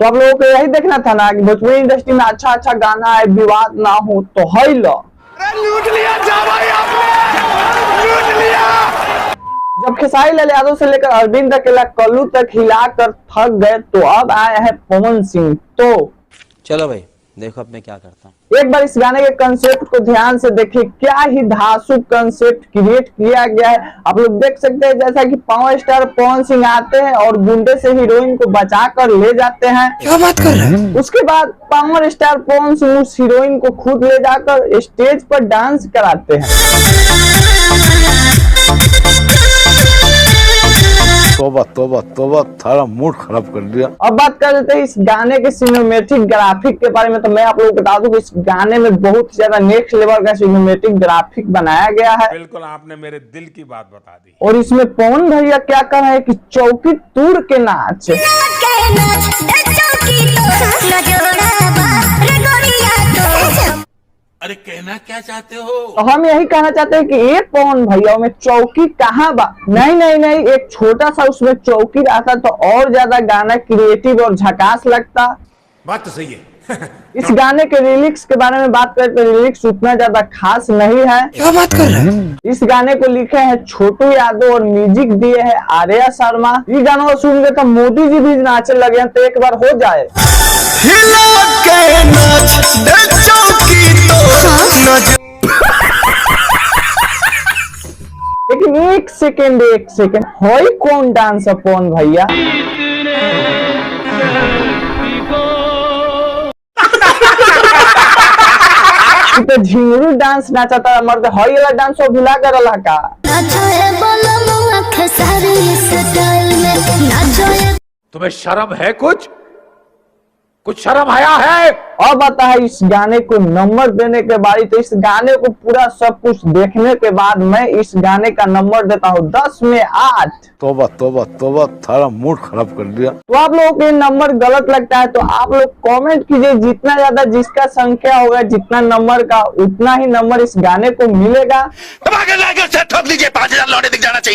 तो आप लोगों को यही देखना था ना कि भोजपुरी इंडस्ट्री में अच्छा अच्छा गाना है, विवाद ना हो, तो है लो। लूट लिया जा भाई आपने, लूट लिया। जब खेसारी लाल यादव से लेकर अरविंद अकेला कल्लू तक हिलाकर थक गए, तो अब आया है पवन सिंह। तो चलो भाई देखो अब मैं क्या करता हूँ। एक बार इस गाने के कंसेप्ट को ध्यान से देखिए, क्या ही धांसू कंसेप्ट क्रिएट किया गया है। आप लोग देख सकते हैं जैसा कि पावर स्टार पवन सिंह आते हैं और गुंडे से हीरोइन को बचा कर ले जाते हैं। क्या बात कर रहे हैं? उसके बाद पावर स्टार पवन सिंह उस हीरोइन को खुद ले जाकर स्टेज पर डांस कराते हैं। तोबा तोबा तोबा, थारा मूड खराब कर दिया। अब बात कर लेते हैं इस गाने के सिनेमैटिक ग्राफिक के बारे में। तो मैं आप लोगों को बता दूं कि इस गाने में बहुत ज्यादा नेक्स्ट लेवल का सिनेमैटिक ग्राफिक बनाया गया है। बिल्कुल आपने मेरे दिल की बात बता दी। और इसमें पवन भैया क्या कर रहे हैं कि चौकी तोड़ के नाच। अरे कहना क्या चाहते हो? तो हम यही कहना चाहते हैं कि एक पवन भैया में चौकी कहाँ बा? नहीं, एक छोटा सा उसमें चौकी रहता तो और ज्यादा गाना क्रिएटिव और झकास लगता। बात तो सही है। इस गाने के लिरिक्स के बारे में बात करें तो लिरिक्स उतना ज्यादा खास नहीं है। क्या बात कर रहे हैं? इस गाने को लिखे हैं छोटू यादव और म्यूजिक दिए है आर्या शर्मा। ये गाना सुन के तो मोदी जी भी नाचे लगे हैं, तो एक बार हो जाए। लेकिन एक सेकेंड होई कौन डांस पवन भैया? तो झिंगुरू डांस नाचता मर्द, हई वाला डांस भुला कर रहा का। तुम्हें शर्म है? कुछ शर्म आया है? अब आता है इस गाने को नंबर देने के बारी। तो इस गाने को पूरा सब कुछ देखने के बाद मैं इस गाने का नंबर देता हूँ 10 में 8। तोबा तोबा तोबा, थारा मूड खराब कर दिया। तो आप लोगों को नंबर गलत लगता है तो आप लोग कमेंट कीजिए। जितना ज्यादा जिसका संख्या होगा जितना नंबर का, उतना ही नंबर इस गाने को मिलेगा। ठोक लीजिए, 5000 लौटे दिख जाना चाहिए।